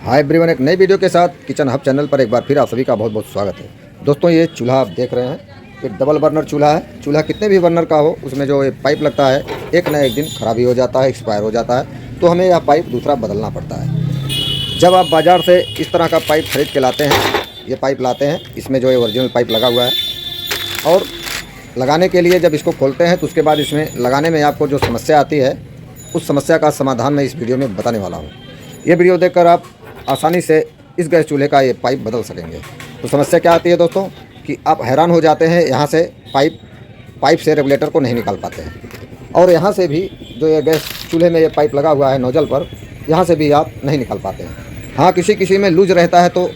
Hi everyone, एक नई video के साथ किचन हब चैनल पर एक बार फिर आप सभी का बहुत बहुत स्वागत है। दोस्तों, ये चूल्हा आप देख रहे हैं, एक डबल बर्नर चूल्हा है। चूल्हा कितने भी बर्नर का हो, उसमें जो ये पाइप लगता है एक न एक दिन खराबी हो जाता है, एक्सपायर हो जाता है, तो हमें यह पाइप दूसरा बदलना पड़ता है। जब आप बाज़ार से इस तरह का पाइप खरीद के लाते हैं, ये पाइप लाते हैं, इसमें जो है ओरिजिनल पाइप लगा हुआ है, और लगाने के लिए जब इसको खोलते हैं तो उसके बाद इसमें लगाने में आपको जो समस्या आती है, उस समस्या का समाधान मैं इस वीडियो में बताने वाला हूँ। ये वीडियो देखकर आप आसानी से इस गैस चूल्हे का ये पाइप बदल सकेंगे। तो समस्या क्या आती है दोस्तों, कि आप हैरान हो जाते हैं, यहाँ से पाइप से रेगुलेटर को नहीं निकाल पाते हैं, और यहाँ से भी जो ये गैस चूल्हे में ये पाइप लगा हुआ है नोजल पर, यहाँ से भी आप नहीं निकाल पाते हैं। हाँ, किसी में लूज रहता है तो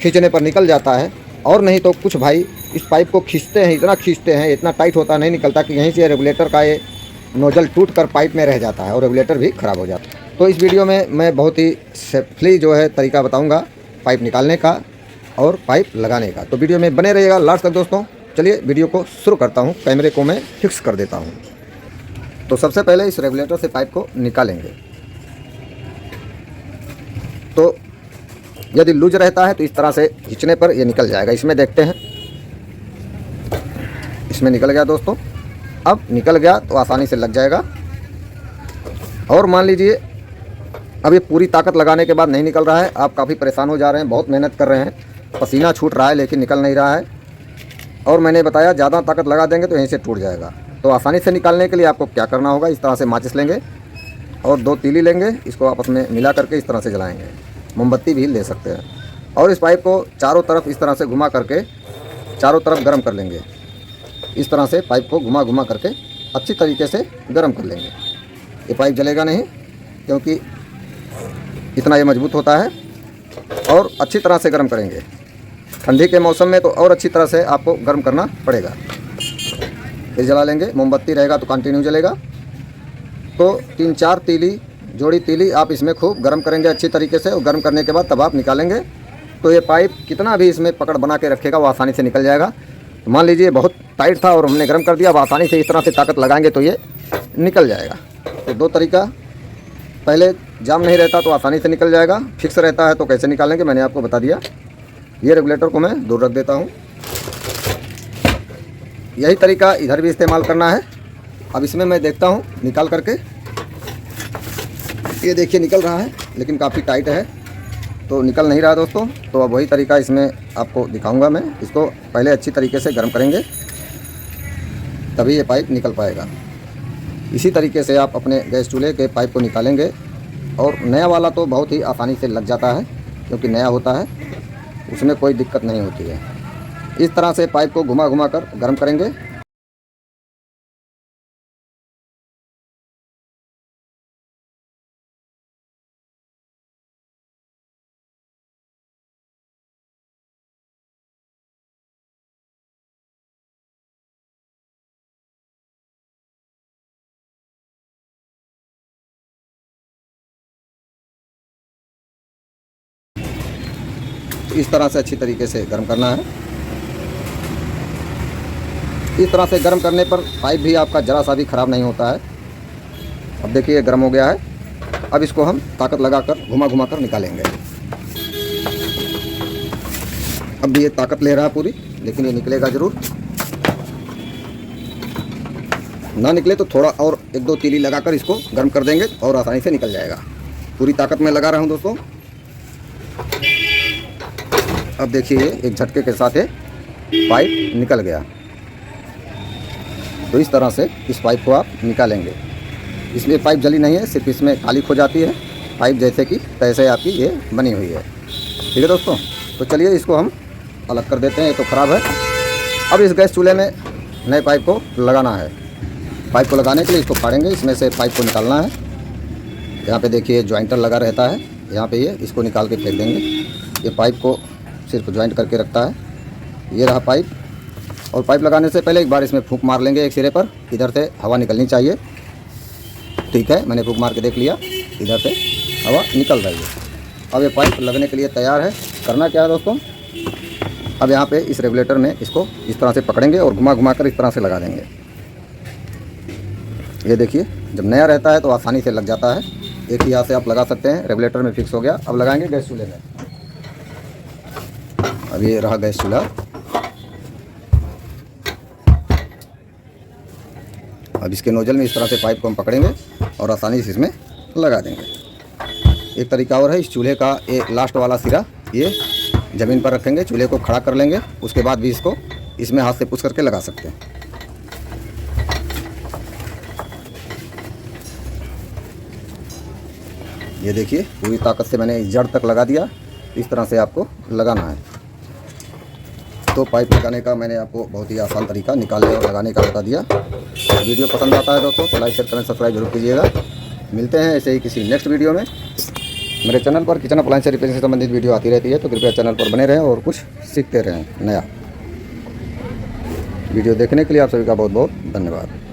खींचने पर निकल जाता है, और नहीं तो कुछ भाई इस पाइप को खींचते हैं, इतना खींचते हैं, इतना टाइट होता नहीं निकलता कि यहीं से रेगुलेटर का ये नोजल टूट कर पाइप में रह जाता है और रेगुलेटर भी ख़राब हो जाता है। तो इस वीडियो में मैं बहुत ही सेफली जो है तरीका बताऊंगा पाइप निकालने का और पाइप लगाने का। तो वीडियो में बने रहिएगा लास्ट तक दोस्तों। चलिए वीडियो को शुरू करता हूं। कैमरे को मैं फिक्स कर देता हूं। तो सबसे पहले इस रेगुलेटर से पाइप को निकालेंगे। तो यदि लूज रहता है तो इस तरह से खींचने पर ये निकल जाएगा। इसमें देखते हैं, इसमें निकल गया दोस्तों। अब निकल गया तो आसानी से लग जाएगा। और मान लीजिए अब ये पूरी ताकत लगाने के बाद नहीं निकल रहा है, आप काफ़ी परेशान हो जा रहे हैं, बहुत मेहनत कर रहे हैं, पसीना छूट रहा है लेकिन निकल नहीं रहा है, और मैंने बताया ज़्यादा ताकत लगा देंगे तो यहीं से टूट जाएगा। तो आसानी से निकालने के लिए आपको क्या करना होगा, इस तरह से माचिस लेंगे और 2 तीली लेंगे, इसको आपस में मिला करके इस तरह से जलाएँगे। मोमबत्ती भी ले सकते हैं, और इस पाइप को चारों तरफ इस तरह से घुमा करके चारों तरफ गर्म कर लेंगे। इस तरह से पाइप को घुमा घुमा करके अच्छी तरीके से गर्म कर लेंगे। ये पाइप जलेगा नहीं, क्योंकि इतना ये मजबूत होता है, और अच्छी तरह से गर्म करेंगे। ठंडी के मौसम में तो और अच्छी तरह से आपको गर्म करना पड़ेगा। फिर जला लेंगे, मोमबत्ती रहेगा तो कंटिन्यू जलेगा। तो 3-4 तीली, जोड़ी तीली आप इसमें खूब गर्म करेंगे अच्छी तरीके से, और गर्म करने के बाद तब आप निकालेंगे। तो ये पाइप कितना भी इसमें पकड़ बना के रखेगा वो आसानी से निकल जाएगा। मान लीजिए बहुत टाइट था और हमने गर्म कर दिया, अब आसानी से इस तरह से ताकत लगाएंगे तो ये निकल जाएगा। तो 2 तरीका, पहले जाम नहीं रहता तो आसानी से निकल जाएगा, फिक्स रहता है तो कैसे निकालेंगे मैंने आपको बता दिया। ये रेगुलेटर को मैं दूर रख देता हूँ। यही तरीका इधर भी इस्तेमाल करना है। अब इसमें मैं देखता हूँ निकाल करके, ये देखिए निकल रहा है लेकिन काफ़ी टाइट है तो निकल नहीं रहा दोस्तों। तो अब वही तरीका इसमें आपको दिखाऊंगा मैं। इसको पहले अच्छी तरीके से गर्म करेंगे, तभी ये पाइप निकल पाएगा। इसी तरीके से आप अपने गैस चूल्हे के पाइप को निकालेंगे, और नया वाला तो बहुत ही आसानी से लग जाता है, क्योंकि नया होता है, उसमें कोई दिक्कत नहीं होती है। इस तरह से पाइप को घुमा घुमा कर गर्म करेंगे। इस तरह से अच्छी तरीके से गर्म करना है। इस तरह से गर्म करने पर पाइप भी आपका ज़रा सा भी ख़राब नहीं होता है। अब देखिए गर्म हो गया है। अब इसको हम ताकत लगाकर घुमा घुमा कर निकालेंगे। अब भी ये ताकत ले रहा है पूरी, लेकिन ये निकलेगा ज़रूर। ना निकले तो थोड़ा और 1-2 तीली लगाकर इसको गर्म कर देंगे और आसानी से निकल जाएगा। पूरी ताकत मैं लगा रहा हूँ दोस्तों। अब देखिए एक झटके के साथ पाइप निकल गया। तो इस तरह से इस पाइप को आप निकालेंगे। इसमें पाइप जली नहीं है, सिर्फ इसमें खाली हो जाती है पाइप, जैसे कि तैसे आपकी ये बनी हुई है। ठीक है दोस्तों, तो चलिए इसको हम अलग कर देते हैं, ये तो ख़राब है। अब इस गैस चूल्हे में नए पाइप को लगाना है। पाइप को लगाने के लिए इसको फाड़ेंगे, इसमें से पाइप को निकालना है। यहाँ पे देखिए जॉइंटर लगा रहता है, यहाँ पे ये इसको निकाल के फेंक देंगे। ये पाइप को सिर्फ जॉइंट करके रखता है। ये रहा पाइप। और पाइप लगाने से पहले एक बार इसमें फूंक मार लेंगे एक सिरे पर, इधर से हवा निकलनी चाहिए। ठीक है, मैंने फूंक मार के देख लिया, इधर से हवा निकल रही है। अब ये पाइप लगने के लिए तैयार है। करना क्या है दोस्तों, अब यहाँ पे इस रेगुलेटर में इसको इस तरह से पकड़ेंगे और घुमा घुमा कर इस तरह से लगा देंगे। ये देखिए, जब नया रहता है तो आसानी से लग जाता है, एक ही हाथ से आप लगा सकते हैं। रेगुलेटर में फिक्स हो गया। अब लगाएंगे गैस चूल्हे में। अब ये रहा गैस चूल्हा। अब इसके नोजल में इस तरह से पाइप को हम पकड़ेंगे और आसानी से इसमें लगा देंगे। एक तरीका और है, इस चूल्हे का एक लास्ट वाला सिरा ये ज़मीन पर रखेंगे, चूल्हे को खड़ा कर लेंगे, उसके बाद भी इसको इसमें हाथ से पुश करके लगा सकते हैं। ये देखिए पूरी ताकत से मैंने जड़ तक लगा दिया। इस तरह से आपको लगाना है। तो पाइप लगाने का मैंने आपको बहुत ही आसान तरीका निकालने और लगाने का बता दिया। वीडियो पसंद आता है दोस्तों तो लाइक शेयर कमेंट सब्सक्राइब जरूर कीजिएगा। मिलते हैं ऐसे ही किसी नेक्स्ट वीडियो में। मेरे चैनल पर किचन अप्लायंस रिपेयर से संबंधित वीडियो आती रहती है, तो कृपया चैनल पर बने रहें और कुछ सीखते रहें नया। वीडियो देखने के लिए आप सभी का बहुत बहुत धन्यवाद।